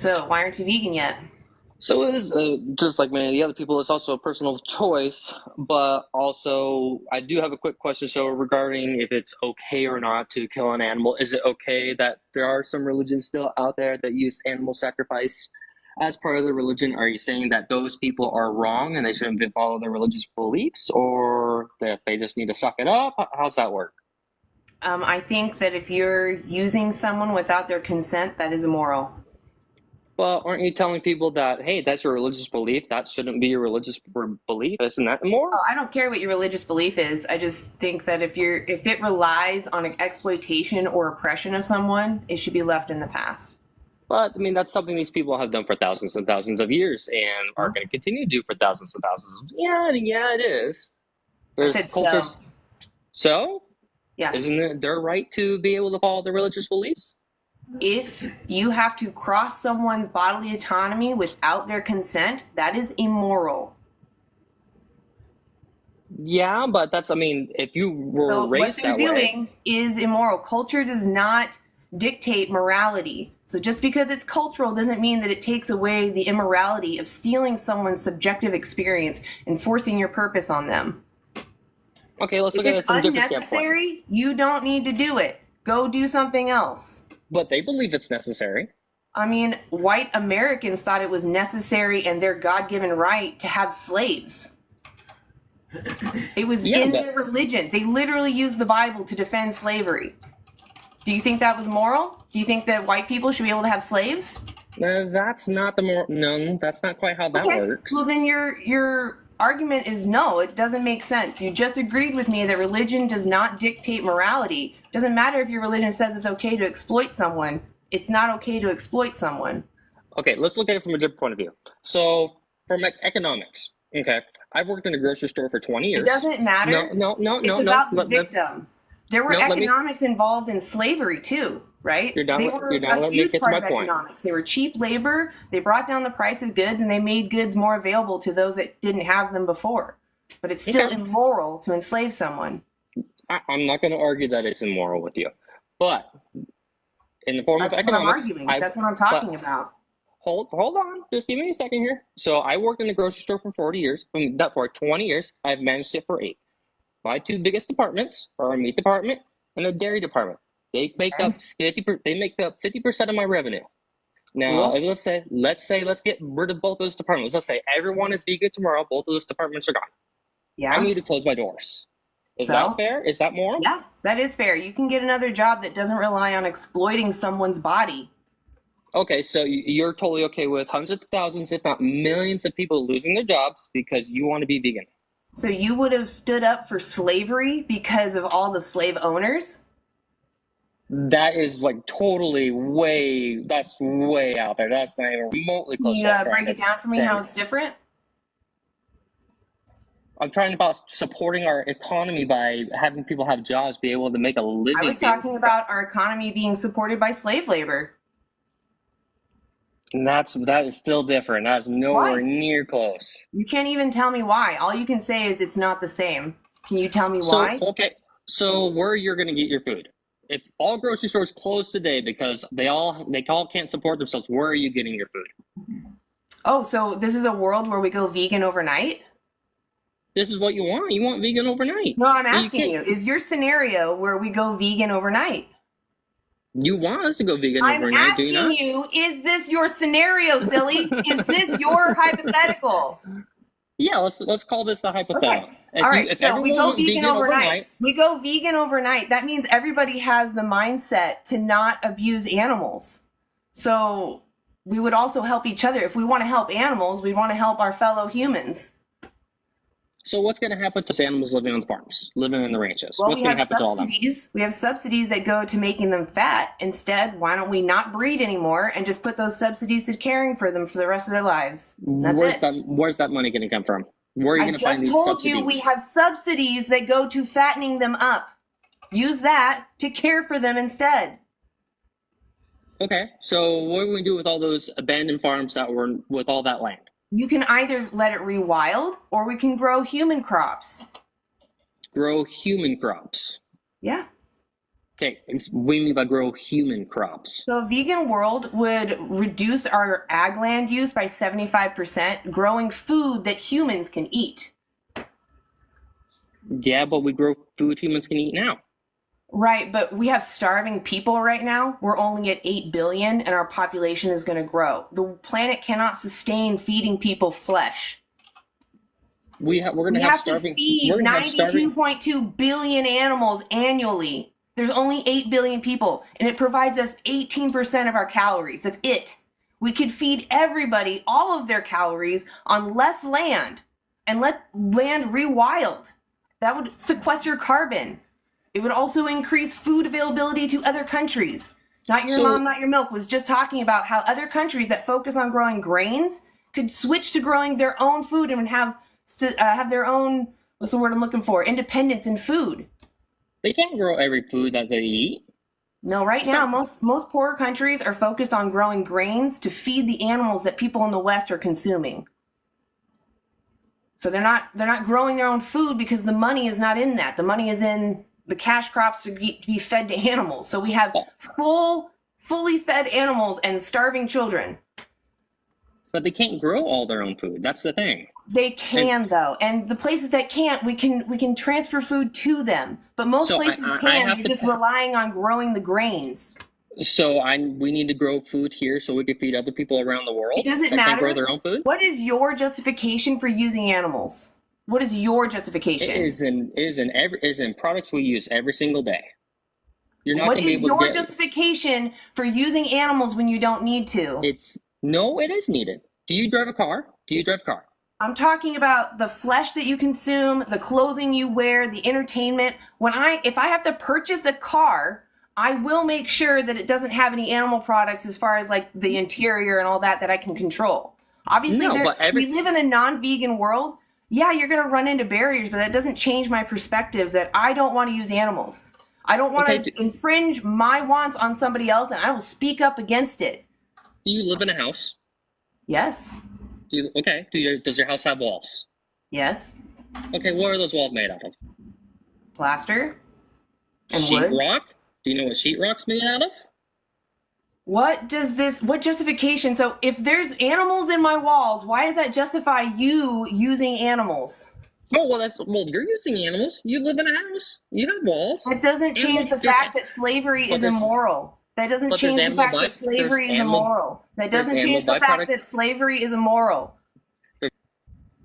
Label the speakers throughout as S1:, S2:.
S1: So why aren't you vegan yet?
S2: So it is just like many of the other people. It's also a personal choice, but also I do have a quick question. So regarding if it's okay or not to kill an animal, is it okay that there are some religions still out there that use animal sacrifice as part of the religion? Are you saying that those people are wrong and they shouldn't follow their religious beliefs, or that they just need to suck it up? How's that work?
S1: I think that if you're using someone without their consent, that is immoral.
S2: Well, aren't you telling people that, hey, that's your religious belief? That shouldn't be your religious belief. Isn't that
S1: Oh,
S2: immoral?
S1: I don't care what your religious belief is. I just think that if it relies on an exploitation or oppression of someone, it should be left in the past.
S2: But I mean, that's something these people have done for thousands and thousands of years and are
S1: Huh?
S2: going to continue to do for thousands and thousands. Yeah, it is.
S1: I
S2: There's
S1: said so.
S2: cultures. So,
S1: Yeah.
S2: isn't it their right to be able to follow their religious beliefs?
S1: If you have to cross someone's bodily autonomy without their consent, that is immoral.
S2: Yeah, but that's, I mean, if you were
S1: So what
S2: raised
S1: they're
S2: that way,
S1: doing is immoral. Culture does not dictate morality. So just because it's cultural doesn't mean that it takes away the immorality of stealing someone's subjective experience and forcing your purpose on them.
S2: okay, let's
S1: If
S2: look at
S1: it's
S2: it from a different standpoint.
S1: unnecessary, you don't need to do it. Go do something else.
S2: But they believe it's necessary.
S1: I mean, white Americans thought it was necessary and their God given right to have slaves. It was
S2: Yeah,
S1: in
S2: but
S1: their religion. They literally used the Bible to defend slavery. Do you think that was moral? Do you think that white people should be able to have slaves?
S2: that's not the more, no, that's not quite how that
S1: Okay. Well,
S2: works.
S1: then your argument is no. It doesn't make sense. You just agreed with me that religion does not dictate morality. It doesn't matter if your religion says it's okay to exploit someone. It's not okay to exploit someone.
S2: Okay, let's look at it from a different point of view. So, from economics, okay, I've worked in a grocery store for 20
S1: It
S2: years.
S1: doesn't
S2: No,
S1: matter.
S2: no, no,
S1: It's
S2: no, no.
S1: about the victim. There were
S2: No, let me.
S1: economics involved in slavery too, right? They
S2: You're
S1: were
S2: not
S1: a
S2: letting me
S1: huge
S2: get to
S1: part
S2: my
S1: of
S2: point.
S1: economics. They were cheap labor. They brought down the price of goods and they made goods more available to those that didn't have them before. But it's still
S2: Okay,
S1: immoral to enslave someone.
S2: I'm not going to argue that it's immoral with you, but in the form of
S1: That's what I'm
S2: economics,
S1: arguing. That's what I'm talking
S2: but
S1: about.
S2: hold on, just give me a second here. So I worked in the grocery store for 40 years. That for 20 years, I've managed it for 8. My two biggest departments are a meat department and a dairy department. They make
S1: Okay,
S2: up 50% of my revenue. Now,
S1: cool.
S2: let's get rid of both those departments. Let's say everyone is vegan tomorrow. Both of those departments are gone. I
S1: Yeah.
S2: need to close my doors. Is that
S1: So,
S2: fair? Is that moral?
S1: yeah, that is fair. You can get another job that doesn't rely on exploiting someone's body.
S2: Okay, so you're totally okay with hundreds of thousands, if not millions, of people losing their jobs because you want to be vegan.
S1: So you would have stood up for slavery because of all the slave owners?
S2: That is like that's way out there. That's not even remotely
S1: Can
S2: close
S1: you
S2: to that
S1: break it down for me how
S2: granted.
S1: it's different?
S2: I'm trying about supporting our economy by having people have jobs, be able to make a
S1: I
S2: living,
S1: was talking about our economy being supported by slave labor.
S2: and that is still different. That's nowhere
S1: Why?
S2: near close.
S1: You can't even tell me why. All you can say is it's not the same. Can you tell me
S2: So,
S1: why?
S2: okay, so where you're gonna get your food? If all grocery stores close today because they all can't support themselves, where are you getting your food?
S1: Oh, so this is a world where we go vegan overnight?
S2: This is what you want. You want vegan overnight.
S1: No, I'm
S2: You
S1: asking
S2: can't.
S1: you, is your scenario where we go vegan overnight?
S2: You want us to go vegan
S1: I'm
S2: overnight, do you
S1: asking
S2: not?
S1: you, is this your scenario, silly? Is this your hypothetical?
S2: Yeah, let's call this the
S1: Okay.
S2: hypothetical.
S1: All right.
S2: If
S1: So we
S2: everyone
S1: go
S2: went
S1: vegan
S2: vegan
S1: overnight.
S2: overnight,
S1: We go vegan overnight. That means everybody has the mindset to not abuse animals. So we would also help each other. If we want to help animals, we want to help our fellow humans.
S2: so what's going to happen to those animals living on the farms, living in the ranches?
S1: Well,
S2: What's
S1: we
S2: going to
S1: have
S2: happen to all them?
S1: subsidies. We have subsidies that go to making them fat. Instead, why don't we not breed anymore and just put those subsidies to caring for them for the rest of their lives? That's
S2: Where's
S1: it.
S2: that money going to come from? Where are you
S1: I
S2: going to find
S1: just
S2: these
S1: told you we
S2: subsidies?
S1: have subsidies that go to fattening them up. Use that to care for them instead.
S2: Okay, so what do we do with all those abandoned farms that were with all that land?
S1: You can either let it rewild or we can grow human crops.
S2: Grow human crops.
S1: Yeah.
S2: Okay, what do you mean by grow human crops?
S1: So a vegan world would reduce our ag land use by 75%, growing food that humans can eat.
S2: Yeah, but we grow food humans can eat now.
S1: Right, but we have starving people right now. We're only at 8 billion and our population is going to grow. The planet cannot sustain feeding people flesh.
S2: We're going
S1: We
S2: to have
S1: have to
S2: starving.
S1: feed
S2: We're going to have starving.
S1: 92.2 billion animals annually. There's only 8 billion people, and it provides us 18% of our calories. That's it. We could feed everybody all of their calories on less land and let land rewild. That would sequester carbon. It would also increase food availability to other countries. Not Your Mom, Not Your Milk was just talking about how other countries that focus on growing grains could switch to growing their own food and have their own, what's the word I'm looking for, independence in food.
S2: They can't grow every food that they eat.
S1: No, right now, most poorer countries are focused on growing grains to feed the animals that people in the West are consuming. So they're not growing their own food because the money is not in that. The money is in the cash crops to be fed to animals. So we have fully fed animals and starving children.
S2: But they can't grow all their own food. That's the thing.
S1: They can, though, and the places that can't, we can transfer food to them. But most places can't. You're just relying on growing the grains.
S2: So we need to grow food here so we can feed other people around the world.
S1: It doesn't
S2: that
S1: matter.
S2: Can't grow their own food.
S1: What is your justification for using animals? What is your justification?
S2: It is in products we use every single day. You're not
S1: What
S2: going to be
S1: is
S2: able to
S1: your justification for using animals when you don't need to?
S2: It is needed. Do you drive a car?
S1: I'm talking about the flesh that you consume, the clothing you wear, the entertainment. If I have to purchase a car, I will make sure that it doesn't have any animal products as far as like the interior and all that I can control. Obviously, we live in a non-vegan world. Yeah, you're going to run into barriers, but that doesn't change my perspective that I don't want to use animals. I don't want to infringe my wants on somebody else, and I will speak up against it.
S2: Do you live in a house?
S1: Yes.
S2: Does your house have walls?
S1: Yes.
S2: Okay, what are those walls made out of?
S1: Plaster and wood.
S2: Sheetrock? Do you know what sheetrock's made out of?
S1: What justification? So if there's animals in my walls, why does that justify you using animals?
S2: Oh, well, you're using animals. You live in a house. You have walls.
S1: That doesn't change the fact that slavery is immoral. That doesn't change the fact that slavery is immoral. That doesn't change the fact that slavery is immoral.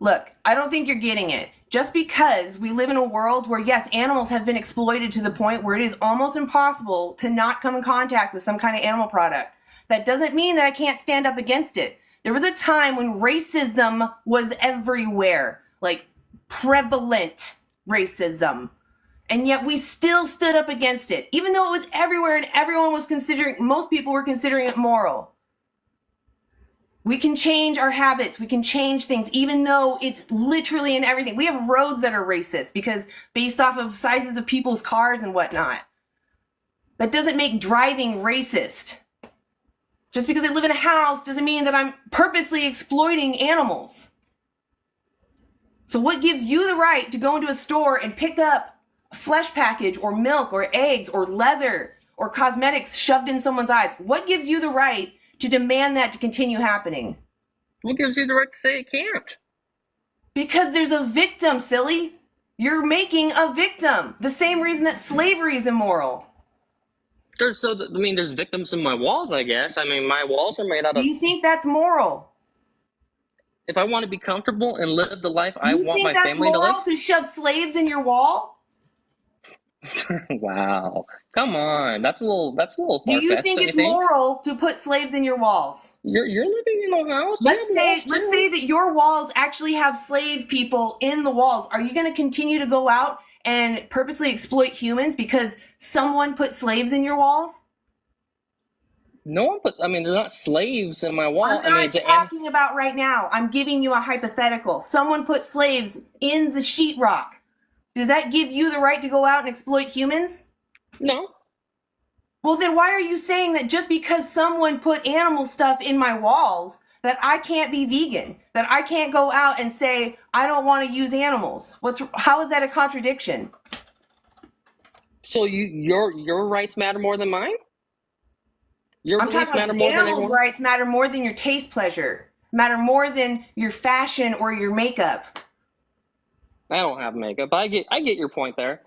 S1: Look, I don't think you're getting it. Just because we live in a world where, yes, animals have been exploited to the point where it is almost impossible to not come in contact with some kind of animal product, that doesn't mean that I can't stand up against it. There was a time when racism was everywhere, like prevalent racism. And yet we still stood up against it, even though it was everywhere and most people were considering it moral. We can change our habits. We can change things, even though it's literally in everything. We have roads that are racist because based off of sizes of people's cars and whatnot. That doesn't make driving racist. Just because I live in a house doesn't mean that I'm purposely exploiting animals. So what gives you the right to go into a store and pick up a flesh package or milk or eggs or leather or cosmetics shoved in someone's eyes? What gives you the right to demand that to continue happening?
S2: What gives you the right to say it can't?
S1: Because there's a victim, silly. You're making a victim. The same reason that slavery is immoral.
S2: There's victims in my walls, I guess. I mean, my walls are made out of...
S1: Do you think that's moral?
S2: If I want to be comfortable and live the life I want my family to live...
S1: You think that's moral to shove slaves in your wall?
S2: Wow. Come on. That's a little far-fetched.
S1: Do you think it's moral to put slaves in your walls?
S2: You're living in a house.
S1: Let's say that your walls actually have slave people in the walls. Are you going to continue to go out and purposely exploit humans because someone put slaves in your walls?
S2: No one puts, they're not slaves in my wall.
S1: I'm not talking about right now. I'm giving you a hypothetical. Someone put slaves in the sheetrock. Does that give you the right to go out and exploit humans?
S2: No.
S1: Well, then why are you saying that just because someone put animal stuff in my walls that I can't be vegan, that I can't go out and say, I don't want to use animals? How is that a contradiction?
S2: So your rights matter more than mine? Your
S1: I'm
S2: beliefs
S1: talking
S2: matter
S1: about
S2: more than
S1: animals'
S2: everyone?
S1: rights matter more than your taste pleasure, matter more than your fashion or your makeup.
S2: I don't have makeup. I get your point there.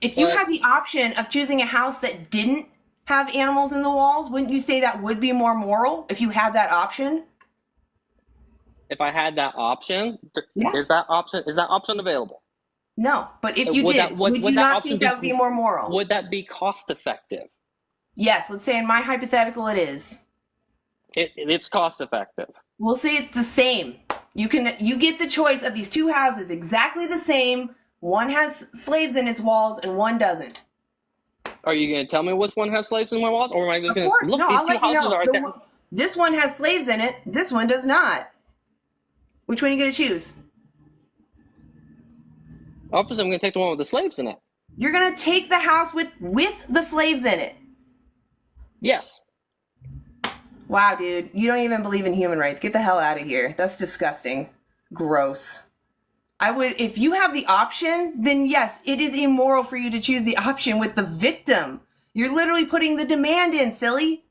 S1: If you
S2: But
S1: had the option of choosing a house that didn't have animals in the walls, wouldn't you say that would be more moral if you had that option?
S2: if I had that option,
S1: Yeah.
S2: is that option available?
S1: No, but if you
S2: Would
S1: did, would you
S2: that
S1: not
S2: option
S1: think that would be more moral?
S2: would that be cost effective?
S1: Yes, let's say in my hypothetical it is.
S2: It's cost effective.
S1: We'll say it's the same. You get the choice of these two houses exactly the same. One has slaves in its walls and one doesn't.
S2: Are you going to tell me which one has slaves in my walls, or am I just going to look?
S1: No,
S2: These
S1: I'll
S2: two
S1: let you
S2: houses
S1: know.
S2: are identical.
S1: This one has slaves in it. This one does not. Which one are you going to choose?
S2: Obviously, I'm going to take the one with the slaves in it.
S1: You're going to take the house with the slaves in it.
S2: Yes.
S1: Wow, dude. You don't even believe in human rights. Get the hell out of here. That's disgusting. Gross. If you have the option, then yes, it is immoral for you to choose the option with the victim. You're literally putting the demand in, silly.